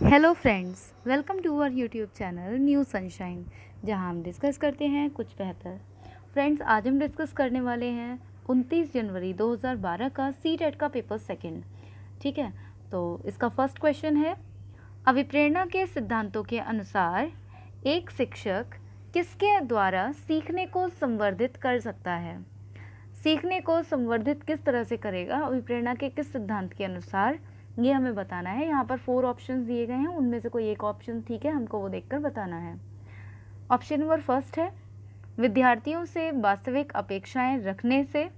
Hello friends, welcome to our YouTube channel New Sunshine, जहां हम discuss करते हैं कुछ बेहतर। फ्रेंड्स, आज हम डिस्कस करने वाले हैं 29 जनवरी 2012 का सीटेट का पेपर सेकंड। ठीक है, तो इसका फर्स्ट क्वेश्चन है, अभिप्रेरणा के सिद्धांतों के अनुसार एक शिक्षक किसके द्वारा सीखने को संवर्धित कर सकता है। सीखने को संवर्धित किस तरह से करेगा, अभिप्रेरणा के किस सिद्धांत के अनुसार, ये हमें बताना है। यहाँ पर 4 ऑप्शंस दिए गए हैं, उनमें से कोई एक ऑप्शन ठीक है, हमको वो देखकर बताना है। ऑप्शन नंबर फर्स्ट है, विद्यार्थियों से वास्तविक अपेक्षाएं रखने से।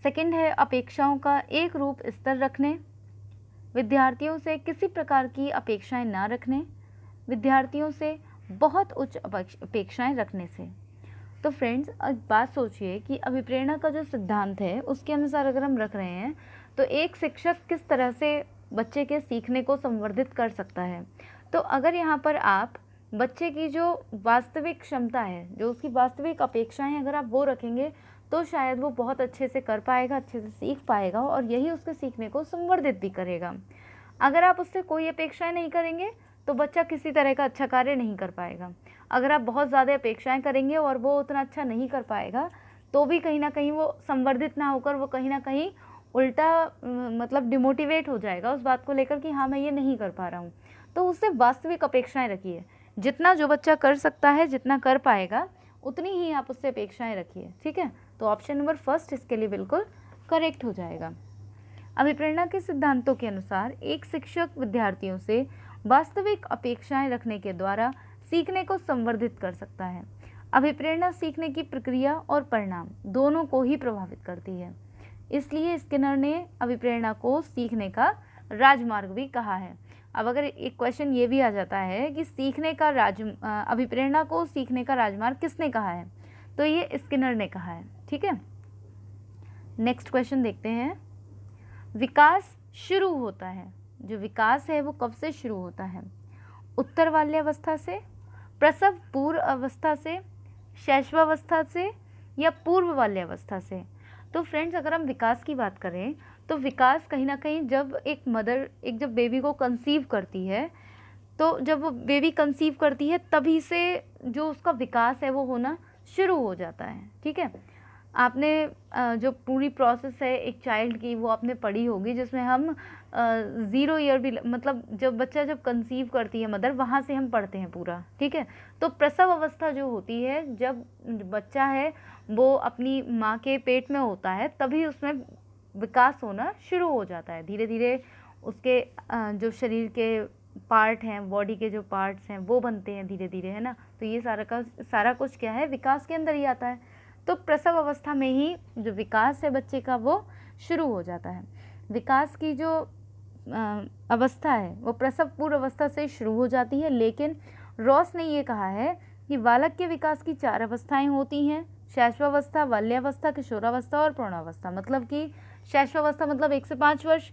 सेकंड है, अपेक्षाओं का एक रूप स्तर रखने। विद्यार्थियों से किसी प्रकार की अपेक्षाएं ना रखने। विद्यार्थियों से बहुत उच्च अपेक्षाएं रखने से। तो फ्रेंड्स, अब बात सोचिए कि अभिप्रेरणा का जो सिद्धांत है उसके अनुसार अगर हम रख रहे हैं तो एक शिक्षक किस तरह से बच्चे के सीखने को संवर्धित कर सकता है। तो अगर यहाँ पर आप बच्चे की जो वास्तविक क्षमता है, जो उसकी वास्तविक अपेक्षाएं हैं, अगर आप वो रखेंगे तो शायद वो बहुत अच्छे से कर पाएगा, अच्छे से सीख पाएगा और यही उसके सीखने को संवर्धित भी करेगा। अगर आप उससे कोई अपेक्षाएं नहीं करेंगे तो बच्चा किसी तरह का अच्छा कार्य नहीं कर पाएगा। अगर आप बहुत ज़्यादा अपेक्षाएं करेंगे और वो उतना अच्छा नहीं कर पाएगा तो भी कहीं ना कहीं वो संवर्धित ना होकर वो कहीं ना कहीं उल्टा मतलब डिमोटिवेट हो जाएगा उस बात को लेकर कि हाँ, मैं ये नहीं कर पा रहा हूँ। तो उससे वास्तविक अपेक्षाएं रखिए, जितना जो बच्चा कर सकता है, जितना कर पाएगा उतनी ही आप उससे अपेक्षाएं रखिए। ठीक है, तो ऑप्शन नंबर फर्स्ट इसके लिए बिल्कुल करेक्ट हो जाएगा। अभिप्रेरणा के सिद्धांतों के अनुसार एक शिक्षक विद्यार्थियों से वास्तविक अपेक्षाएं रखने के द्वारा सीखने को संवर्धित कर सकता है। अभिप्रेरणा सीखने की प्रक्रिया और परिणाम दोनों को ही प्रभावित करती है, इसलिए स्किनर ने अभिप्रेरणा को सीखने का राजमार्ग भी कहा है। अब अगर एक क्वेश्चन ये भी आ जाता है कि सीखने का अभिप्रेरणा को सीखने का राजमार्ग किसने कहा है, तो ये स्किनर ने कहा है। ठीक है, नेक्स्ट क्वेश्चन देखते हैं। विकास शुरू होता है, जो विकास है वो कब से शुरू होता है? उत्तर बाल्यावस्था से, प्रसव पूर्व अवस्था से, शैशवावस्था से या पूर्व बाल्यावस्था से? तो फ्रेंड्स, अगर हम विकास की बात करें तो विकास कहीं ना कहीं जब जब बेबी को कंसीव करती है, तो जब वो बेबी कंसीव करती है तभी से जो उसका विकास है वो होना शुरू हो जाता है। ठीक है, आपने जो पूरी प्रोसेस है एक चाइल्ड की वो आपने पढ़ी होगी, जिसमें हम 0 ईयर भी मतलब जब बच्चा जब कंसीव करती है मदर, वहाँ से हम पढ़ते हैं पूरा। ठीक है, तो प्रसव अवस्था जो होती है, जब बच्चा है वो अपनी माँ के पेट में होता है, तभी उसमें विकास होना शुरू हो जाता है। धीरे धीरे उसके जो शरीर के पार्ट हैं, बॉडी के जो पार्ट्स हैं वो बनते हैं धीरे धीरे, है ना। तो ये सारा कुछ क्या है, विकास के अंदर ही आता है। तो प्रसव अवस्था में ही जो विकास है बच्चे का वो शुरू हो जाता है। विकास की जो अवस्था है वो प्रसव पूर्व अवस्था से शुरू हो जाती है, लेकिन रॉस ने ये कहा है कि बालक के विकास की 4 अवस्थाएं होती हैं: शैशवावस्था, बाल्यावस्था, किशोरावस्था और प्रौढ़ावस्था। मतलब कि शैशवावस्था मतलब 1 से 5 वर्ष।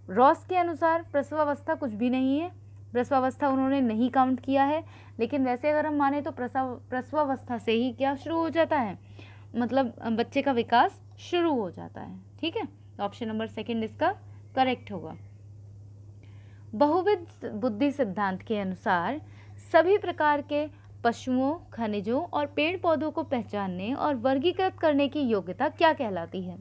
रॉस के अनुसार प्रसवावस्था कुछ भी नहीं है, प्रसवावस्था उन्होंने नहीं काउंट किया है। लेकिन वैसे अगर हम माने तो प्रसवावस्था से ही क्या शुरू हो जाता है, मतलब बच्चे का विकास शुरू हो जाता है। ठीक है, तो ऑप्शन नंबर सेकंड इसका करेक्ट होगा। बहुविध बुद्धि सिद्धांत के अनुसार सभी प्रकार के पशुओं, खनिजों और पेड़ पौधों को पहचानने और वर्गीकृत करने की योग्यता क्या कहलाती है?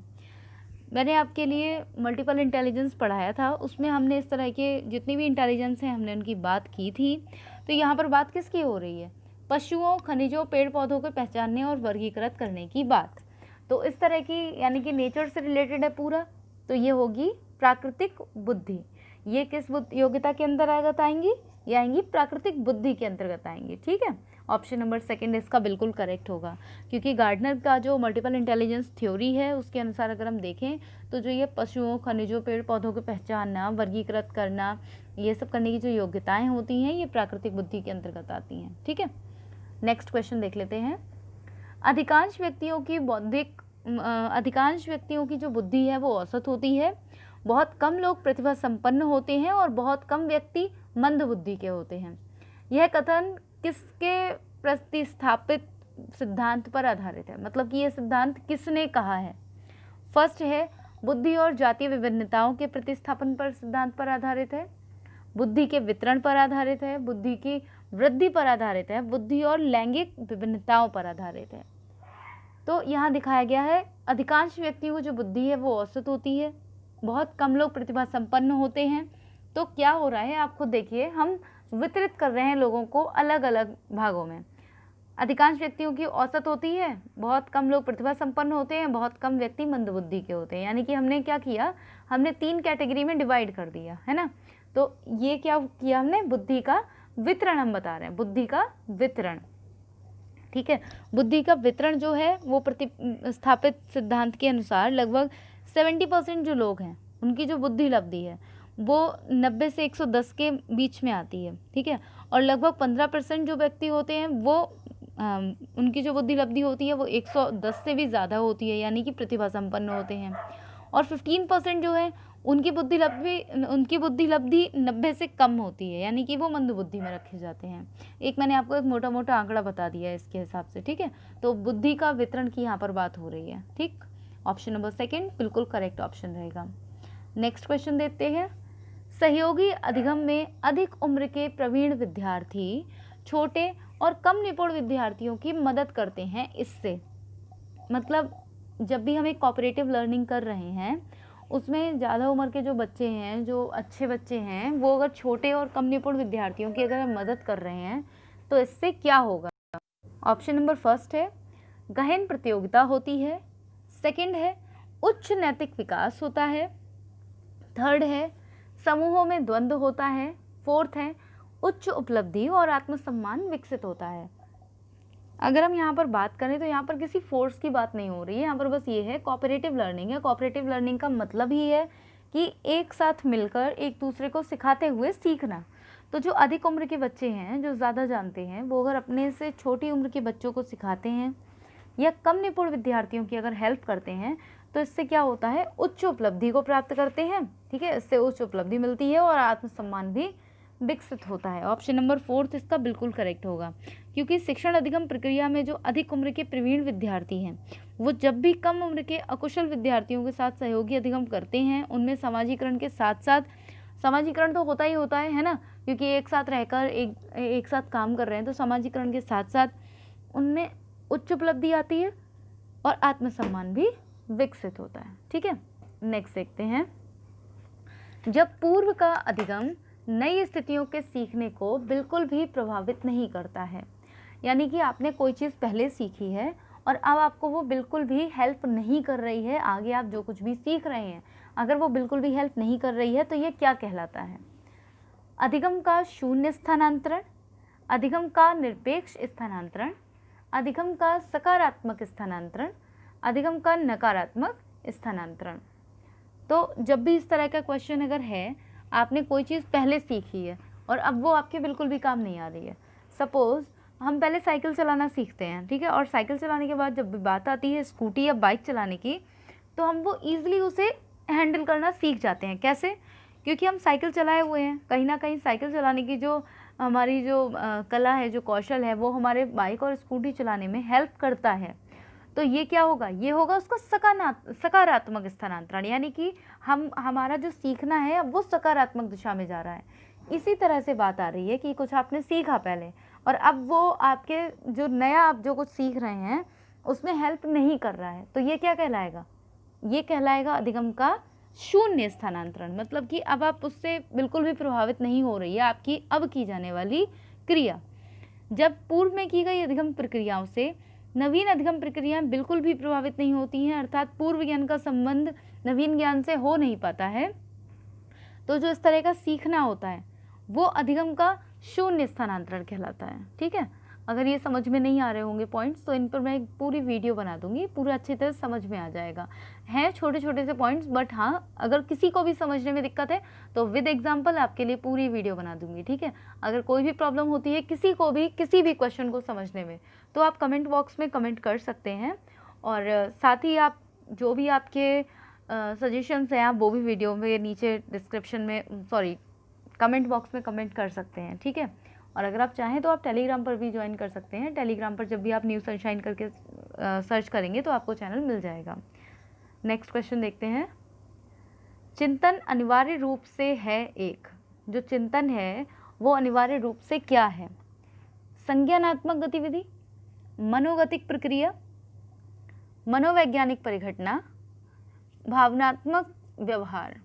मैंने आपके लिए मल्टीपल इंटेलिजेंस पढ़ाया था, उसमें हमने इस तरह के जितनी भी इंटेलिजेंस हैं हमने उनकी बात की थी। तो यहाँ पर बात किसकी हो रही है? पशुओं, खनिजों, पेड़ पौधों को पहचानने और वर्गीकृत करने की बात। तो इस तरह की यानी कि नेचर से रिलेटेड है पूरा, तो ये होगी प्राकृतिक बुद्धि। ये किस योग्यता के अंतर्गत आएंगी? ये आएंगी प्राकृतिक बुद्धि के अंतर्गत आएंगी। ठीक है, ऑप्शन नंबर सेकंड इसका बिल्कुल करेक्ट होगा, क्योंकि गार्डनर का जो मल्टीपल इंटेलिजेंस थ्योरी है उसके अनुसार अगर हम देखें तो जो ये पशुओं, खनिजों, पेड़ पौधों को पहचानना, वर्गीकृत करना, ये सब करने की जो योग्यताएं होती हैं ये प्राकृतिक बुद्धि के अंतर्गत आती हैं। ठीक है, नेक्स्ट क्वेश्चन देख लेते हैं। अधिकांश व्यक्तियों की जो बुद्धि है वो औसत होती है। बहुत कम लोग प्रतिभा संपन्न होते हैं और बहुत कम व्यक्ति मंद बुद्धि के होते हैं। यह कथन किसके प्रतिस्थापित सिद्धांत पर आधारित है? मतलब कि यह सिद्धांत किसने कहा है? फर्स्ट है बुद्धि और जातीय विभिन्नताओं के प्रतिस्थापन पर सिद्धांत पर आधारित है। बुद्धि के वितरण पर आधारित है, बुद्धि की वृद्धि पर आधारित है, बुद्धि और लैंगिक विभिन्नताओं पर आधारित है। तो यहाँ दिखाया गया है अधिकांश व्यक्तियों को जो बुद्धि है वो औसत होती है, बहुत कम लोग प्रतिभा संपन्न होते हैं। तो क्या हो रहा है आप खुद देखिए, हम वितरित कर रहे हैं लोगों को अलग अलग भागों में। अधिकांश व्यक्तियों की औसत होती है, बहुत कम लोग प्रतिभा संपन्न होते हैं, बहुत कम व्यक्ति मंदबुद्धि के होते हैं। यानी कि हमने क्या किया, हमने 3 कैटेगरी में डिवाइड कर दिया है ना। तो ये क्या किया हमने, बुद्धि का वितरण हम बता रहे हैं, बुद्धि का वितरण। ठीक है, बुद्धि का वितरण जो है वो प्रतिस्थापित सिद्धांत के अनुसार लगभग 70% जो लोग हैं उनकी जो बुद्धि लब्धि है वो 90 से 110 के बीच में आती है। ठीक है, और लगभग 15% जो व्यक्ति होते हैं वो उनकी जो बुद्धि लब्धि होती है वो 110 से भी ज़्यादा होती है, यानी कि प्रतिभा संपन्न होते हैं। और 15% जो है उनकी बुद्धि लब्धि 90 से कम होती है, यानी कि वो मंदबुद्धि में रखे जाते हैं। एक मैंने आपको एक मोटा मोटा आंकड़ा बता दिया है इसके हिसाब से। ठीक है, तो बुद्धि का वितरण की यहाँ पर बात हो रही है। ठीक, ऑप्शन नंबर 2 बिल्कुल करेक्ट ऑप्शन रहेगा। नेक्स्ट क्वेश्चन देखते हैं। सहयोगी अधिगम में अधिक उम्र के प्रवीण विद्यार्थी छोटे और कम निपुण विद्यार्थियों की मदद करते हैं। इससे मतलब जब भी हम एक कोऑपरेटिव लर्निंग कर रहे हैं उसमें ज़्यादा उम्र के जो बच्चे हैं, जो अच्छे बच्चे हैं, वो अगर छोटे और कम निपुण विद्यार्थियों की अगर हम मदद कर रहे हैं तो इससे क्या होगा। ऑप्शन नंबर 1 है गहन प्रतियोगिता होती है, 2 है उच्च नैतिक विकास होता है, 3 है समूहों में द्वंद्व होता है, 4 है उच्च उपलब्धि और आत्मसम्मान विकसित होता है। अगर हम यहाँ पर बात करें तो यहाँ पर किसी फोर्स की बात नहीं हो रही है, यहाँ पर बस ये है कोऑपरेटिव लर्निंग है। कोऑपरेटिव लर्निंग का मतलब ही है कि एक साथ मिलकर एक दूसरे को सिखाते हुए सीखना। तो जो अधिक उम्र के बच्चे हैं, जो ज़्यादा जानते हैं, वो अगर अपने से छोटी उम्र के बच्चों को सिखाते हैं या कम निपुण विद्यार्थियों की अगर हेल्प करते हैं तो इससे क्या होता है, उच्च उपलब्धि को प्राप्त करते हैं। ठीक है, इससे उच्च उपलब्धि मिलती है और आत्मसम्मान भी विकसित होता है। ऑप्शन नंबर 4 इसका बिल्कुल करेक्ट होगा, क्योंकि शिक्षण अधिगम प्रक्रिया में जो अधिक उम्र के प्रवीण विद्यार्थी हैं वो जब भी कम उम्र के अकुशल विद्यार्थियों के साथ सहयोगी अधिगम करते हैं उनमें समाजीकरण के साथ साथ, समाजीकरण तो होता ही होता है ना, क्योंकि एक साथ रहकर एक साथ काम कर रहे हैं, तो समाजीकरण के साथ साथ उनमें उच्च उपलब्धि आती है और आत्मसम्मान भी विकसित होता है। ठीक है, नेक्स्ट देखते हैं। जब पूर्व का अधिगम नई स्थितियों के सीखने को बिल्कुल भी प्रभावित नहीं करता है, यानी कि आपने कोई चीज़ पहले सीखी है और अब आपको वो बिल्कुल भी हेल्प नहीं कर रही है, आगे आप जो कुछ भी सीख रहे हैं अगर वो बिल्कुल भी हेल्प नहीं कर रही है तो ये क्या कहलाता है। अधिगम का शून्य स्थानांतरण, अधिगम का निरपेक्ष स्थानांतरण, अधिगम का सकारात्मक स्थानांतरण, अधिगम का नकारात्मक स्थानांतरण। तो जब भी इस तरह का क्वेश्चन अगर है, आपने कोई चीज़ पहले सीखी है और अब वो आपके बिल्कुल भी काम नहीं आ रही है। सपोज़ हम पहले साइकिल चलाना सीखते हैं, ठीक है, और साइकिल चलाने के बाद जब भी बात आती है स्कूटी या बाइक चलाने की तो हम वो ईज़िली उसे हैंडल करना सीख जाते हैं। कैसे? क्योंकि हम साइकिल चलाए हुए हैं। कहीं ना कहीं साइकिल चलाने की जो हमारी जो कला है, जो कौशल है, वो हमारे बाइक और स्कूटी चलाने में हेल्प करता है। तो ये क्या होगा, ये होगा उसका सकारात्मक स्थानांतरण, यानी कि हमारा जो सीखना है अब वो सकारात्मक दिशा में जा रहा है। इसी तरह से बात आ रही है कि कुछ आपने सीखा पहले और अब वो आपके जो नया आप जो कुछ सीख रहे हैं उसमें हेल्प नहीं कर रहा है, तो ये क्या कहलाएगा, ये कहलाएगा अधिगम का शून्य स्थानांतरण। मतलब कि अब आप उससे बिल्कुल भी प्रभावित नहीं हो रही है आपकी अब की जाने वाली क्रिया। जब पूर्व में की गई अधिगम प्रक्रियाओं से नवीन अधिगम प्रक्रियाएं बिल्कुल भी प्रभावित नहीं होती हैं, अर्थात पूर्व ज्ञान का संबंध नवीन ज्ञान से हो नहीं पाता है, तो जो इस तरह का सीखना होता है वो अधिगम का शून्य स्थानांतरण कहलाता है। ठीक है, अगर ये समझ में नहीं आ रहे होंगे पॉइंट्स तो इन पर मैं एक पूरी वीडियो बना दूंगी, पूरा अच्छी तरह समझ में आ जाएगा। हैं छोटे छोटे से पॉइंट्स, बट हाँ अगर किसी को भी समझने में दिक्कत है तो विद एग्जांपल आपके लिए पूरी वीडियो बना दूंगी। ठीक है, अगर कोई भी प्रॉब्लम होती है किसी को भी किसी भी क्वेश्चन को समझने में तो आप कमेंट बॉक्स में कमेंट कर सकते हैं, और साथ ही आप जो भी आपके सजेशंस हैं आप वो भी वीडियो में नीचे डिस्क्रिप्शन में कमेंट बॉक्स में कमेंट कर सकते हैं। ठीक है, और अगर आप चाहें तो आप टेलीग्राम पर भी ज्वाइन कर सकते हैं। टेलीग्राम पर जब भी आप न्यू सनशाइन करके सर्च करेंगे तो आपको चैनल मिल जाएगा। नेक्स्ट क्वेश्चन देखते हैं। चिंतन अनिवार्य रूप से है एक, जो चिंतन है वो अनिवार्य रूप से क्या है? संज्ञानात्मक गतिविधि, मनोगतिक प्रक्रिया, मनोवैज्ञानिक परिघटना, भावनात्मक व्यवहार।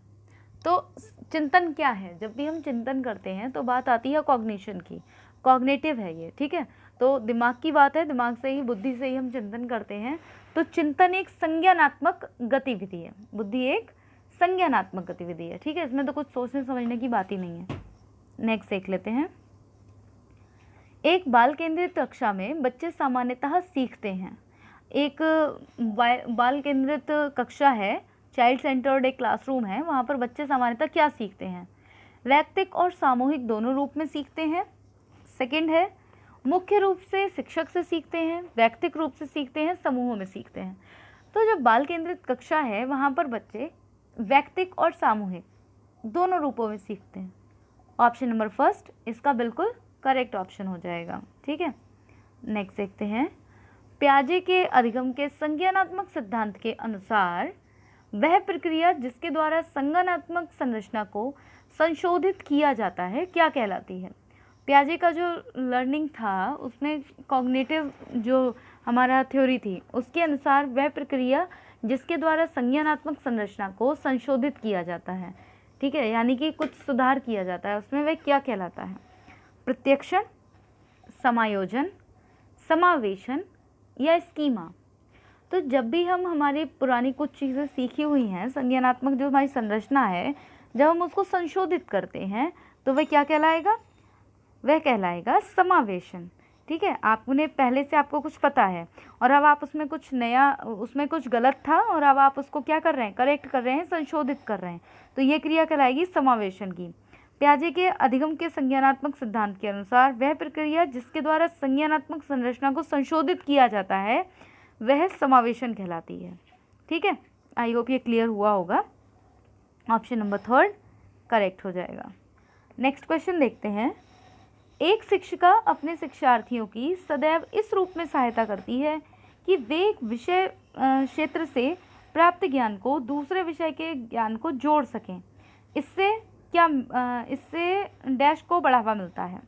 तो चिंतन क्या है? जब भी हम चिंतन करते हैं तो बात आती है कॉग्निशन की, कॉग्निटिव है ये, ठीक है। तो दिमाग की बात है, दिमाग से ही, बुद्धि से ही हम चिंतन करते हैं। तो चिंतन एक संज्ञानात्मक गतिविधि है, बुद्धि एक संज्ञानात्मक गतिविधि है, ठीक है। इसमें तो कुछ सोचने समझने की बात ही नहीं है। नेक्स्ट देख लेते हैं। एक बाल केंद्रित कक्षा में बच्चे सामान्यतः सीखते हैं। एक बाल केंद्रित कक्षा है, चाइल्ड सेंटर्ड एक क्लासरूम है, वहाँ पर बच्चे सामान्यतः क्या सीखते हैं? वैयक्तिक और सामूहिक दोनों रूप में सीखते हैं। सेकंड है, मुख्य रूप से शिक्षक से सीखते हैं, वैयक्तिक रूप से सीखते हैं, समूहों में सीखते हैं। तो जब बाल केंद्रित कक्षा है वहाँ पर बच्चे वैयक्तिक और सामूहिक दोनों रूपों में सीखते हैं। ऑप्शन नंबर फर्स्ट इसका बिल्कुल करेक्ट ऑप्शन हो जाएगा, ठीक है। नेक्स्ट देखते हैं। पियाजे के अधिगम के संज्ञानात्मक सिद्धांत के अनुसार वह प्रक्रिया जिसके द्वारा संज्ञानात्मक संरचना को संशोधित किया जाता है क्या कहलाती है? पियाजे का जो लर्निंग था उसमें कॉग्निटिव जो हमारा थ्योरी थी उसके अनुसार वह प्रक्रिया जिसके द्वारा संज्ञानात्मक संरचना को संशोधित किया जाता है, ठीक है, यानी कि कुछ सुधार किया जाता है उसमें, वह क्या कहलाता है? प्रत्यक्षण, समायोजन, समावेशन या स्कीमा। तो जब भी हम हमारी पुरानी कुछ चीज़ें सीखी हुई हैं, संज्ञानात्मक जो हमारी संरचना है, जब हम उसको संशोधित करते हैं तो वह क्या कहलाएगा? वह कहलाएगा समावेशन, ठीक है। आपने पहले से आपको कुछ पता है और अब आप उसमें कुछ नया, उसमें कुछ गलत था और अब आप उसको क्या कर रहे हैं? करेक्ट कर रहे हैं, संशोधित कर रहे हैं, तो ये क्रिया कहलाएगी समावेशन की। पियाजे के अधिगम के संज्ञानात्मक सिद्धांत के अनुसार वह प्रक्रिया जिसके द्वारा संज्ञानात्मक संरचना को संशोधित किया जाता है वह समावेशन कहलाती है, ठीक है। आई होप ये क्लियर हुआ होगा। ऑप्शन नंबर थर्ड करेक्ट हो जाएगा। नेक्स्ट क्वेश्चन देखते हैं। एक शिक्षिका अपने शिक्षार्थियों की सदैव इस रूप में सहायता करती है कि वे एक विषय क्षेत्र से प्राप्त ज्ञान को दूसरे विषय के ज्ञान को जोड़ सकें। इससे डैश को बढ़ावा मिलता है।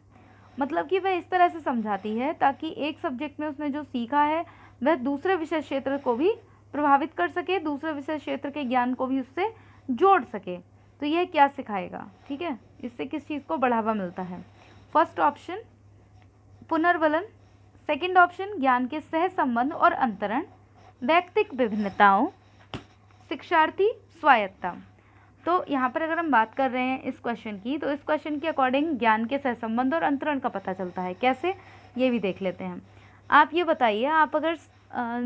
मतलब कि वह इस तरह से समझाती है ताकि एक सब्जेक्ट में उसने जो सीखा है वह दूसरे विषय क्षेत्र को भी प्रभावित कर सके, दूसरे विषय क्षेत्र के ज्ञान को भी उससे जोड़ सके। तो यह क्या सिखाएगा, ठीक है, इससे किस चीज़ को बढ़ावा मिलता है? फर्स्ट ऑप्शन पुनर्वलन, सेकंड ऑप्शन ज्ञान के सह संबंध और अंतरण, वैयक्तिक विभिन्नताओं, शिक्षार्थी स्वायत्तता। तो यहाँ पर अगर हम बात कर रहे हैं इस क्वेश्चन की, तो इस क्वेश्चन के अकॉर्डिंग ज्ञान के सहसंबंध और अंतरण का पता चलता है। कैसे, ये भी देख लेते हैं। आप ये बताइए, आप अगर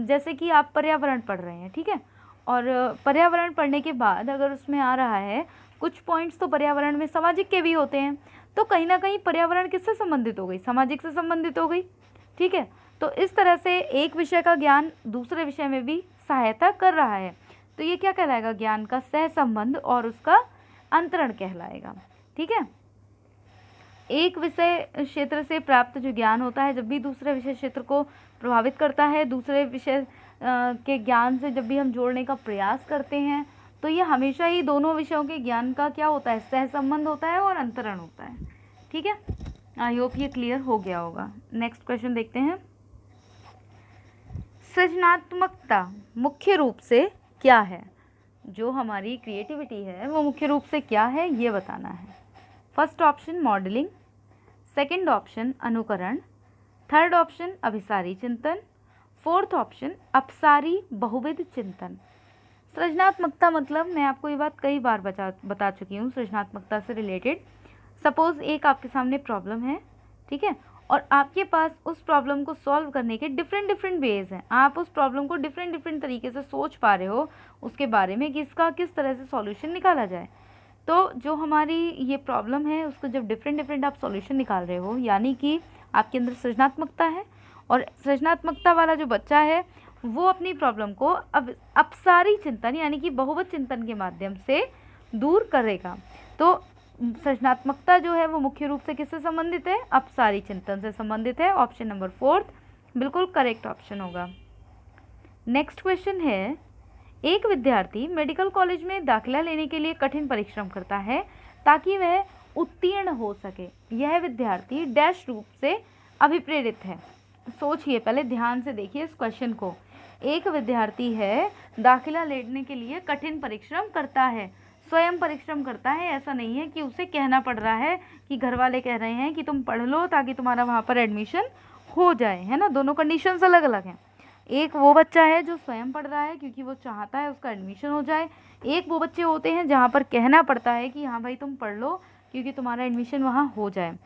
जैसे कि आप पर्यावरण पढ़ रहे हैं, ठीक है, और पर्यावरण पढ़ने के बाद अगर उसमें आ रहा है कुछ पॉइंट्स तो पर्यावरण में सामाजिक के भी होते हैं, तो कहीं ना कहीं पर्यावरण किससे संबंधित हो गई? सामाजिक से संबंधित हो गई, ठीक है। तो इस तरह से एक विषय का ज्ञान दूसरे विषय में भी सहायता कर रहा है, तो ये क्या कहलाएगा? ज्ञान का सह संबंध और उसका अंतरण कहलाएगा, ठीक है। एक विषय क्षेत्र से प्राप्त जो ज्ञान होता है जब भी दूसरे विषय क्षेत्र को प्रभावित करता है, दूसरे विषय के ज्ञान से जब भी हम जोड़ने का प्रयास करते हैं, तो ये हमेशा ही दोनों विषयों के ज्ञान का क्या होता है? सहसंबंध होता है और अंतरण होता है, ठीक है। आई होप ये क्लियर हो गया होगा। नेक्स्ट क्वेश्चन देखते हैं। सृजनात्मकता मुख्य रूप से क्या है? जो हमारी क्रिएटिविटी है वो मुख्य रूप से क्या है, ये बताना है। First option modelling, second option अनुकरण, थर्ड ऑप्शन अभिसारी चिंतन, फोर्थ ऑप्शन अपसारी बहुविध चिंतन। सृजनात्मकता मतलब मैं आपको ये बात कई बार बता चुकी हूँ सृजनात्मकता से रिलेटेड। सपोज़ एक आपके सामने प्रॉब्लम है, ठीक है, और आपके पास उस प्रॉब्लम को सॉल्व करने के डिफरेंट वेज़ हैं। आप उस प्रॉब्लम को डिफरेंट तरीके से सोच पा रहे हो उसके बारे में कि इसका किस तरह से सॉल्यूशन निकाला जाए। तो जो हमारी ये प्रॉब्लम है उसको जब डिफरेंट आप सॉल्यूशन निकाल रहे हो, यानी कि आपके अंदर सृजनात्मकता है, और सृजनात्मकता वाला जो बच्चा है वो अपनी प्रॉब्लम को अब अपसारी चिंतन यानी कि बहुवचन चिंतन के माध्यम से दूर करेगा। तो सृजनात्मकता जो है वो मुख्य रूप से किससे संबंधित है? अपसारी चिंतन से संबंधित है। ऑप्शन नंबर फोर्थ बिल्कुल करेक्ट ऑप्शन होगा। नेक्स्ट क्वेश्चन है, एक विद्यार्थी मेडिकल कॉलेज में दाखिला लेने के लिए कठिन परिश्रम करता है ताकि वह उत्तीर्ण हो सके, यह विद्यार्थी डैश रूप से अभिप्रेरित है। सोचिए, पहले ध्यान से देखिए इस क्वेश्चन को। एक विद्यार्थी है, दाखिला लेने के लिए कठिन परिश्रम करता है, स्वयं परिश्रम करता है। ऐसा नहीं है कि उसे कहना पड़ रहा है कि घर वाले कह रहे हैं कि तुम पढ़ लो ताकि तुम्हारा वहाँ पर एडमिशन हो जाए, है ना। दोनों कंडीशंस अलग अलग हैं। एक वो बच्चा है जो स्वयं पढ़ रहा है क्योंकि वो चाहता है उसका एडमिशन हो जाए। एक वो बच्चे होते हैं जहाँ पर कहना पड़ता है कि हाँ भाई तुम पढ़ लो क्योंकि तुम्हारा एडमिशन वहाँ हो जाए।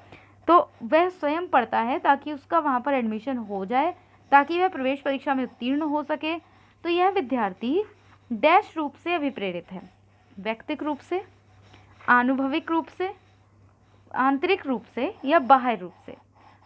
तो वह स्वयं पढ़ता है ताकि उसका वहाँ पर एडमिशन हो जाए, ताकि वह प्रवेश परीक्षा में उत्तीर्ण हो सके। तो यह विद्यार्थी डैश रूप से अभिप्रेरित है, व्यक्तिक रूप से, आनुभविक रूप से, आंतरिक रूप से या बाह्य रूप से।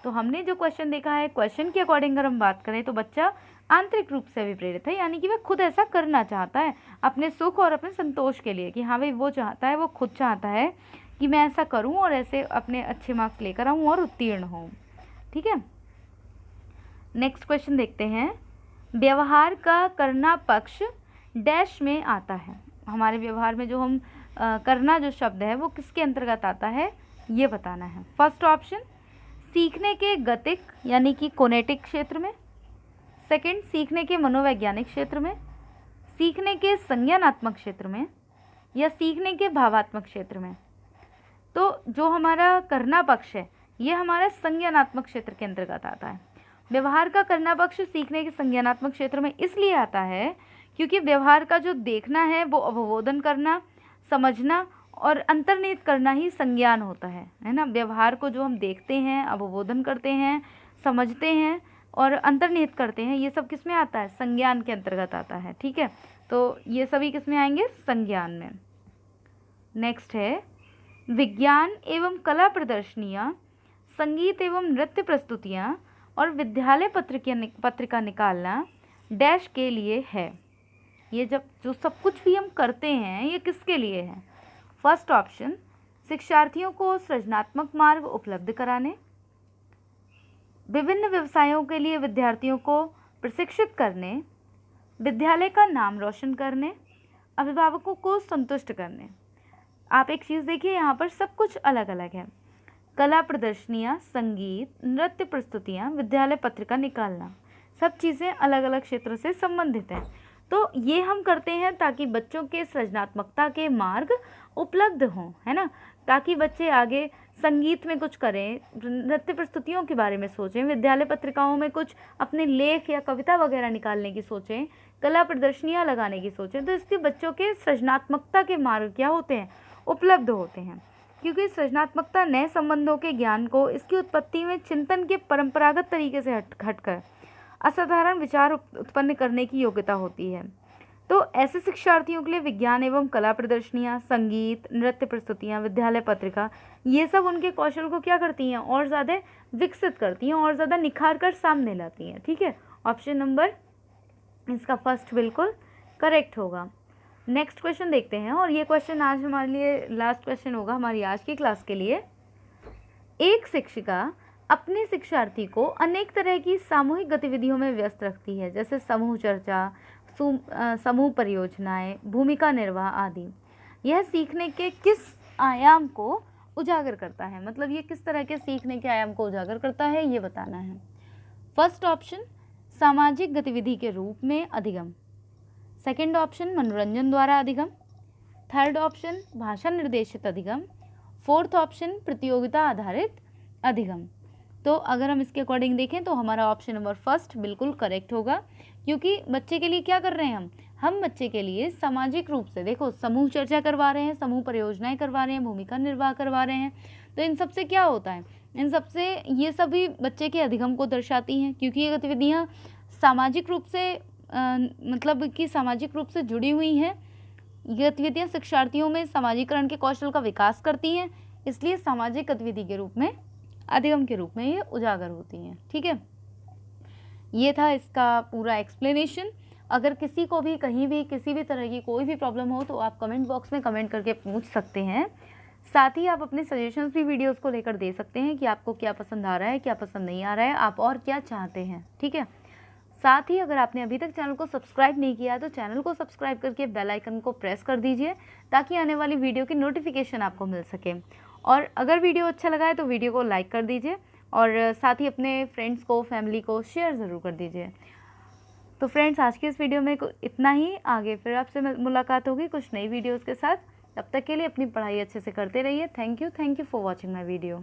तो हमने जो क्वेश्चन देखा है, क्वेश्चन के अकॉर्डिंग अगर हम बात करें तो बच्चा आंतरिक रूप से अभिप्रेरित है, यानी कि वह खुद ऐसा करना चाहता है अपने सुख और अपने संतोष के लिए, कि हाँ भाई वो चाहता है, वो खुद चाहता है कि मैं ऐसा करूं और ऐसे अपने अच्छे मार्क्स लेकर आऊं और उत्तीर्ण हों। ठीक है, नेक्स्ट क्वेश्चन देखते हैं। व्यवहार का करना पक्ष डैश में आता है। हमारे व्यवहार में जो हम करना जो शब्द है वो किसके अंतर्गत आता है, ये बताना है। फर्स्ट ऑप्शन सीखने के गतिक यानी कि कोनेटिक क्षेत्र में, सेकंड सीखने के मनोवैज्ञानिक क्षेत्र में, सीखने के संज्ञानात्मक क्षेत्र में, या सीखने के भावात्मक क्षेत्र में। तो जो हमारा करना पक्ष है ये हमारा संज्ञानात्मक क्षेत्र के अंतर्गत आता है। व्यवहार का करना पक्ष सीखने के संज्ञानात्मक क्षेत्र में इसलिए आता है क्योंकि व्यवहार का जो देखना है वो अवबोधन करना, समझना और अंतर्निहित करना ही संज्ञान होता है ना। व्यवहार को जो हम देखते हैं, अवबोधन करते हैं, समझते हैं और अंतर्निहित करते हैं, ये सब किस में आता है, संज्ञान के अंतर्गत आता है। ठीक है, तो ये सभी किस में आएंगे, संज्ञान में। नेक्स्ट है विज्ञान एवं कला प्रदर्शनियाँ, संगीत एवं नृत्य प्रस्तुतियाँ और विद्यालय पत्रिका निकालना डैश के लिए है। ये जब जो सब कुछ भी हम करते हैं ये किसके लिए है। फर्स्ट ऑप्शन शिक्षार्थियों को सृजनात्मक मार्ग उपलब्ध कराने, विभिन्न व्यवसायों के लिए विद्यार्थियों को प्रशिक्षित करने, विद्यालय का नाम रोशन करने, अभिभावकों को संतुष्ट करने। आप एक चीज़ देखिए, यहाँ पर सब कुछ अलग अलग है। कला प्रदर्शनियाँ, संगीत, नृत्य प्रस्तुतियाँ, विद्यालय पत्रिका निकालना, सब चीज़ें अलग अलग क्षेत्रों से संबंधित हैं। तो ये हम करते हैं ताकि बच्चों के सृजनात्मकता के मार्ग उपलब्ध हों, है ना, ताकि बच्चे आगे संगीत में कुछ करें, नृत्य प्रस्तुतियों के बारे में सोचें, विद्यालय पत्रिकाओं में कुछ अपने लेख या कविता वगैरह निकालने की सोचें, कला प्रदर्शनियाँ लगाने की सोचें। तो इससे बच्चों के सृजनात्मकता के मार्ग क्या होते हैं, उपलब्ध होते हैं। क्योंकि सृजनात्मकता नए संबंधों के ज्ञान को इसकी उत्पत्ति में चिंतन के परंपरागत तरीके से हटकर असाधारण विचार उत्पन्न करने की योग्यता होती है। तो ऐसे शिक्षार्थियों के लिए विज्ञान एवं कला प्रदर्शनियाँ, संगीत, नृत्य प्रस्तुतियाँ, विद्यालय पत्रिका, ये सब उनके कौशल को क्या करती हैं, और ज़्यादा विकसित करती हैं और ज़्यादा निखार कर सामने लाती हैं। ठीक है, ऑप्शन नंबर इसका फर्स्ट बिल्कुल करेक्ट होगा। नेक्स्ट क्वेश्चन देखते हैं, और ये क्वेश्चन आज हमारे लिए लास्ट क्वेश्चन होगा हमारी आज की क्लास के लिए। एक शिक्षिका अपने शिक्षार्थी को अनेक तरह की सामूहिक गतिविधियों में व्यस्त रखती है, जैसे समूह चर्चा, समूह परियोजनाएं, भूमिका निर्वाह आदि। यह सीखने के किस आयाम को उजागर करता है, मतलब ये किस तरह के सीखने के आयाम को उजागर करता है, ये बताना है। फर्स्ट ऑप्शन सामाजिक गतिविधि के रूप में अधिगम, सेकंड ऑप्शन मनोरंजन द्वारा अधिगम, थर्ड ऑप्शन भाषा निर्देशित अधिगम, फोर्थ ऑप्शन प्रतियोगिता आधारित अधिगम। तो अगर हम इसके अकॉर्डिंग देखें तो हमारा ऑप्शन नंबर फर्स्ट बिल्कुल करेक्ट होगा, क्योंकि बच्चे के लिए क्या कर रहे हैं हम बच्चे के लिए सामाजिक रूप से, देखो समूह चर्चा करवा रहे हैं, समूह परियोजनाएं करवा रहे हैं, भूमिका निर्वाह करवा रहे हैं। तो इन सब से क्या होता है, इन सब से ये सभी बच्चे के अधिगम को दर्शाती हैं, क्योंकि ये गतिविधियाँ सामाजिक रूप से मतलब कि सामाजिक रूप से जुड़ी हुई हैं। ये गतिविधियाँ शिक्षार्थियों में सामाजिकरण के कौशल का विकास करती हैं, इसलिए सामाजिक गतिविधि के रूप में, अधिगम के रूप में ये उजागर होती हैं। ठीक है, ये था इसका पूरा एक्सप्लेनेशन। अगर किसी को भी कहीं भी किसी भी तरह की कोई भी प्रॉब्लम हो तो आप कमेंट बॉक्स में कमेंट करके पूछ सकते हैं। साथ ही आप अपने सजेशंस भी वीडियोस को लेकर दे सकते हैं कि आपको क्या पसंद आ रहा है, क्या पसंद नहीं आ रहा है, आप और क्या चाहते हैं। ठीक है, साथ ही अगर आपने अभी तक चैनल को सब्सक्राइब नहीं किया तो चैनल को सब्सक्राइब करके बेल आइकन को प्रेस कर दीजिए, ताकि आने वाली वीडियो की नोटिफिकेशन आपको मिल सके। और अगर वीडियो अच्छा लगा है तो वीडियो को लाइक कर दीजिए और साथ ही अपने फ्रेंड्स को, फैमिली को शेयर ज़रूर कर दीजिए। तो फ्रेंड्स, आज की इस वीडियो में इतना ही। आगे फिर आपसे मुलाकात होगी कुछ नई वीडियोज़ के साथ। तब तक के लिए अपनी पढ़ाई अच्छे से करते रहिए। Thank you for watching my video.